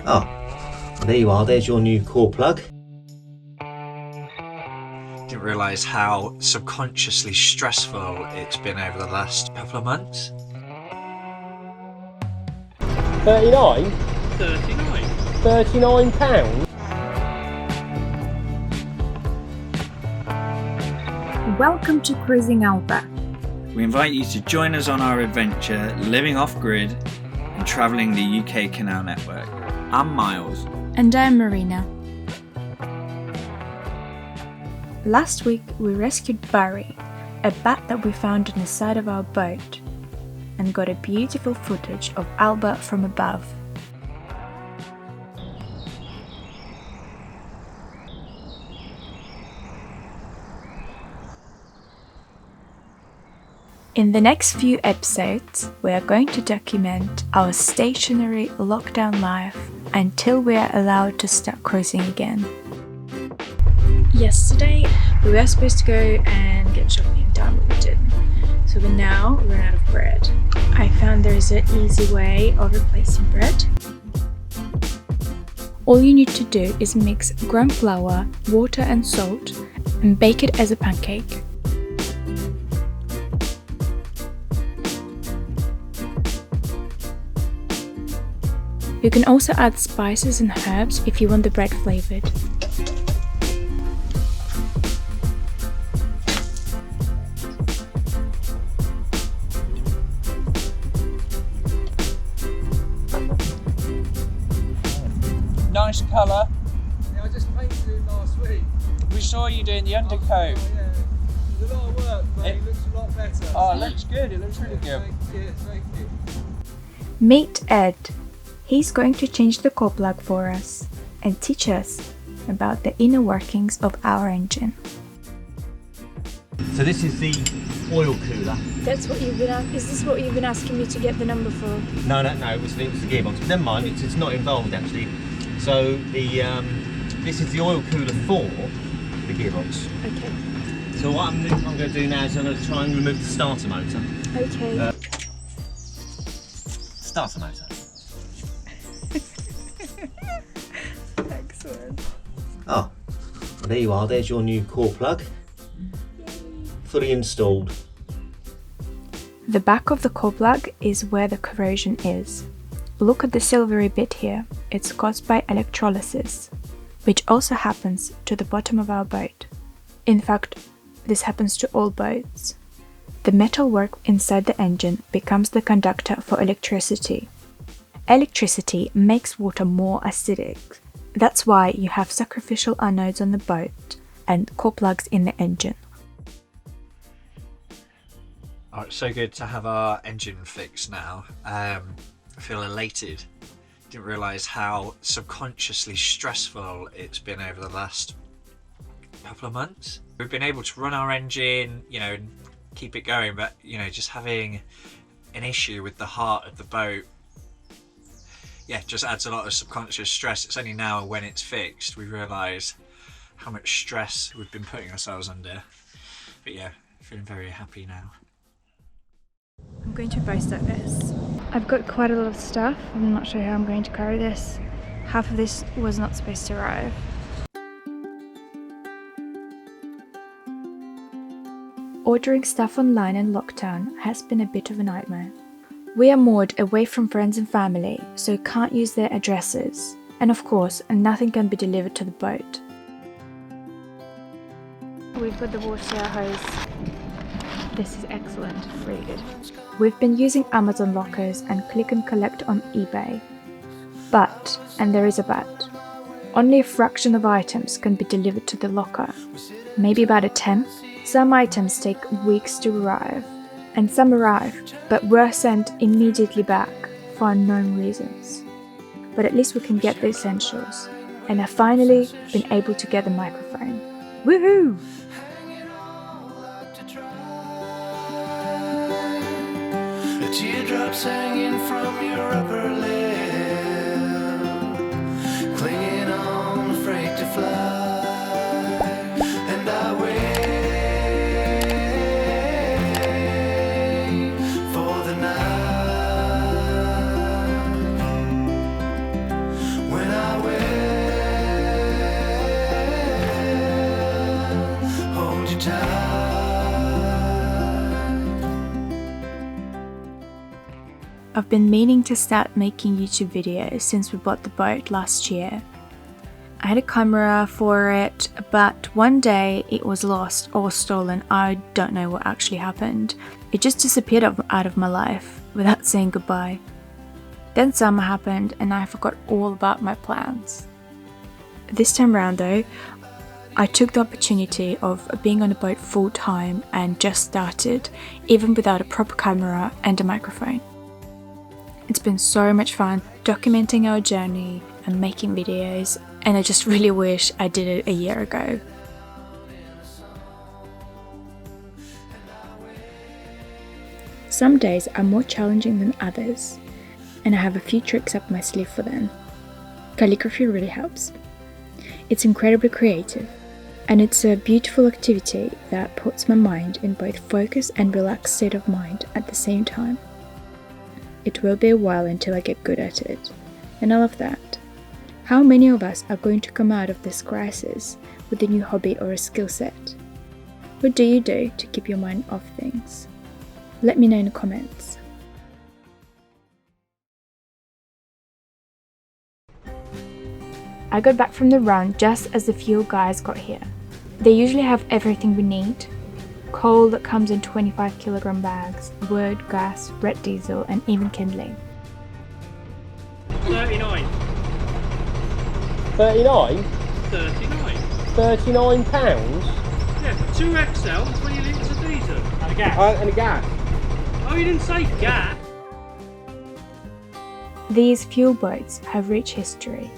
Oh, there you are, there's your new core plug. Didn't realise how subconsciously stressful it's been over the last couple of months. 39? 39. £39? Welcome to Cruising Alba. We invite you to join us on our adventure living off-grid and travelling the UK canal network. I'm Miles. And I'm Marina. Last week we rescued Barry, a bat that we found on the side of our boat, and got a beautiful footage of Alba from above. In the next few episodes, we are going to document our stationary lockdown life until we are allowed to start cruising again. Yesterday, we were supposed to go and get shopping done, but we didn't. So we now run out of bread. I found there is an easy way of replacing bread. All you need to do is mix ground flour, water and salt and bake it as a pancake. You can also add spices and herbs if you want the bread flavored. Nice colour. Yeah, I just painted it last week. We saw you doing the undercoat. Oh, yeah. It's a lot of work, but it looks a lot better. Oh, it looks good. It looks really good. Thank you. Meet Ed. He's going to change the core plug for us and teach us about the inner workings of our engine. So this is the oil cooler. Is this what you've been asking me to get the number for? No, it was the gearbox. But never mind, it's not involved actually. So this is the oil cooler for the gearbox. Okay. So what I'm going to do now is I'm going to try and remove the starter motor. Okay. Starter motor. Excellent. Oh, well, there you are, there's your new core plug. Fully installed. The back of the core plug is where the corrosion is. Look at the silvery bit here. It's caused by electrolysis, which also happens to the bottom of our boat. In fact, this happens to all boats. The metalwork inside the engine becomes the conductor for electricity. Electricity makes water more acidic. That's why you have sacrificial anodes on the boat and core plugs in the engine. Oh, it's so good to have our engine fixed now. I feel elated. Didn't realise how subconsciously stressful it's been over the last couple of months. We've been able to run our engine, and keep it going, but just having an issue with the heart of the boat, just adds a lot of subconscious stress. It's only now when it's fixed we realise how much stress we've been putting ourselves under. But feeling very happy now. I'm going to post at this. I've got quite a lot of stuff. I'm not sure how I'm going to carry this. Half of this was not supposed to arrive. Ordering stuff online in lockdown has been a bit of a nightmare. We are moored away from friends and family, so can't use their addresses. And of course, nothing can be delivered to the boat. We've got the water hose. This is excellent, really good. We've been using Amazon lockers and click and collect on eBay. But, and there is a but, only a fraction of items can be delivered to the locker. Maybe about a tenth. Some items take weeks to arrive, and some arrive, but were sent immediately back for unknown reasons. But at least we can get the essentials, and I've finally been able to get the microphone. Woohoo! Teardrops hanging from your upper lip, clinging on, afraid to fly, and I wait for the night when I've been meaning to start making YouTube videos since we bought the boat last year. I had a camera for it, but one day it was lost or stolen. I don't know what actually happened. It just disappeared out of my life without saying goodbye. Then summer happened and I forgot all about my plans. This time round though, I took the opportunity of being on a boat full time and just started, even without a proper camera and a microphone. It's been so much fun documenting our journey and making videos, and I just really wish I did it a year ago. Some days are more challenging than others, and I have a few tricks up my sleeve for them. Calligraphy really helps. It's incredibly creative, and it's a beautiful activity that puts my mind in both focus and relaxed state of mind at the same time. It will be a while until I get good at it, and I love that. How many of us are going to come out of this crisis with a new hobby or a skill set? What do you do to keep your mind off things? Let me know in the comments. I got back from the run just as the fuel guys got here. They usually have everything we need. Coal that comes in 25 kilogram bags, wood, gas, red diesel, and even kindling. 39. 39? 39? 39 pounds? Yeah, 2 XL, 20 litres of diesel. And a gas. And a gas. Oh, you didn't say gas? These fuel boats have rich history.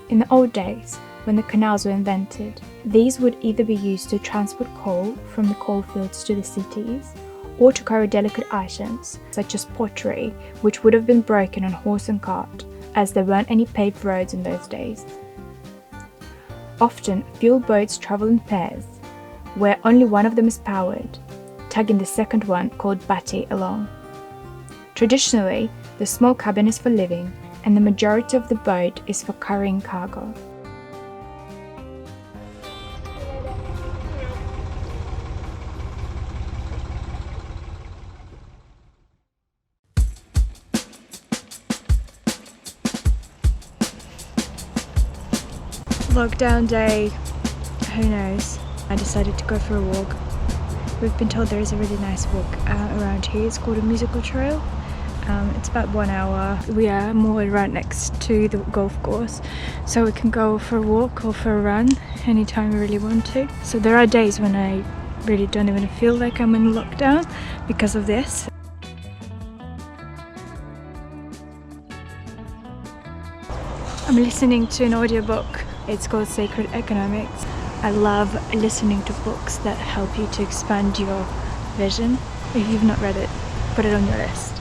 In the old days, when the canals were invented, these would either be used to transport coal from the coal fields to the cities, or to carry delicate items, such as pottery, which would have been broken on horse and cart, as there weren't any paved roads in those days. Often, fuel boats travel in pairs, where only one of them is powered, tagging the second one, called batty, along. Traditionally, the small cabin is for living, and the majority of the boat is for carrying cargo. Lockdown day, who knows? I decided to go for a walk. We've been told there is a really nice walk around here. It's called a musical trail. It's about 1 hour. We are moored right next to the golf course, so we can go for a walk or for a run anytime we really want to. So there are days when I really don't even feel like I'm in lockdown because of this. I'm listening to an audiobook. It's called Sacred Economics. I love listening to books that help you to expand your vision. If you've not read it, put it on your list.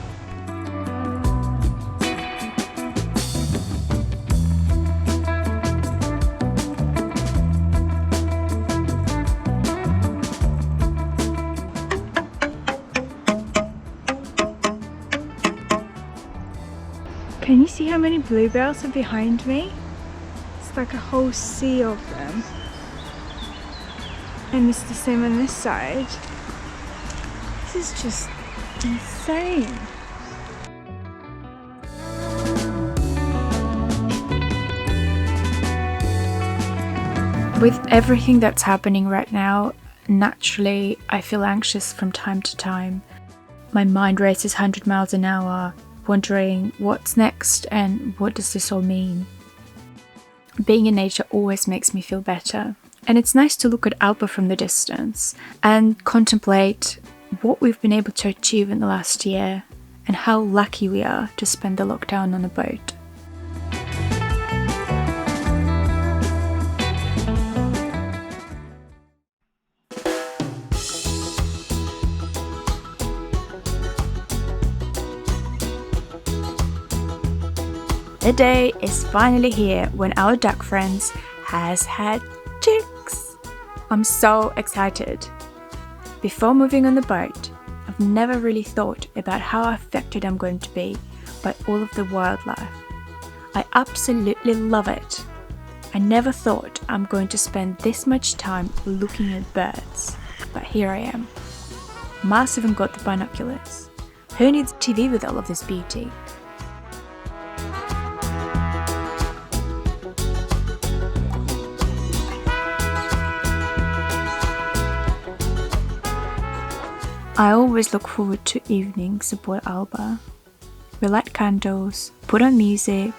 Can you see how many bluebells are behind me? It's like a whole sea of them. And it's the same on this side. This is just insane. With everything that's happening right now, naturally I feel anxious from time to time. My mind races 100 miles an hour, wondering what's next and what does this all mean. Being in nature always makes me feel better, and it's nice to look at Alba from the distance and contemplate what we've been able to achieve in the last year and how lucky we are to spend the lockdown on a boat. The day is finally here when our duck friends has had chicks. I'm so excited. Before moving on the boat, I've never really thought about how affected I'm going to be by all of the wildlife. I absolutely love it. I never thought I'm going to spend this much time looking at birds, but here I am. Mars even got the binoculars. Who needs TV with all of this beauty? I always look forward to evenings aboard Alba. We light candles, put on music,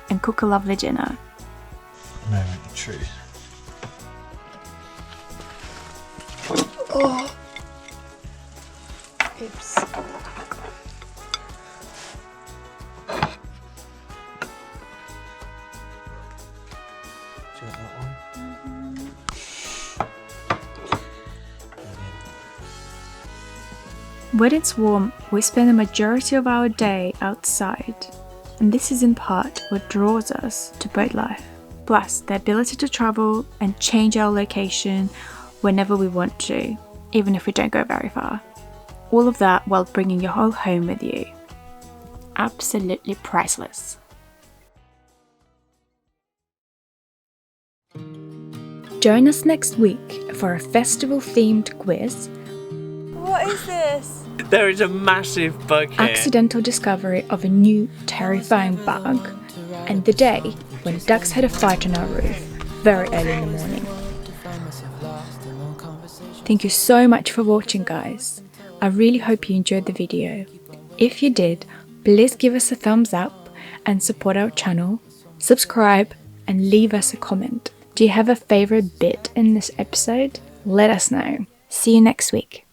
and cook a lovely dinner. Moment of truth. Oh! Oops. Do you want that one? When it's warm, we spend the majority of our day outside, and this is in part what draws us to boat life. Plus, the ability to travel and change our location whenever we want to, even if we don't go very far. All of that while bringing your whole home with you. Absolutely priceless. Join us next week for a festival-themed quiz. What is this? There is a massive bug here. Accidental discovery of a new terrifying bug, and the day when ducks had a fight on our roof very early in the morning. Thank you so much for watching, guys. I really hope you enjoyed the video. If you did, please give us a thumbs up and support our channel, subscribe and leave us a comment. Do you have a favorite bit in this episode? Let us know. See you next week.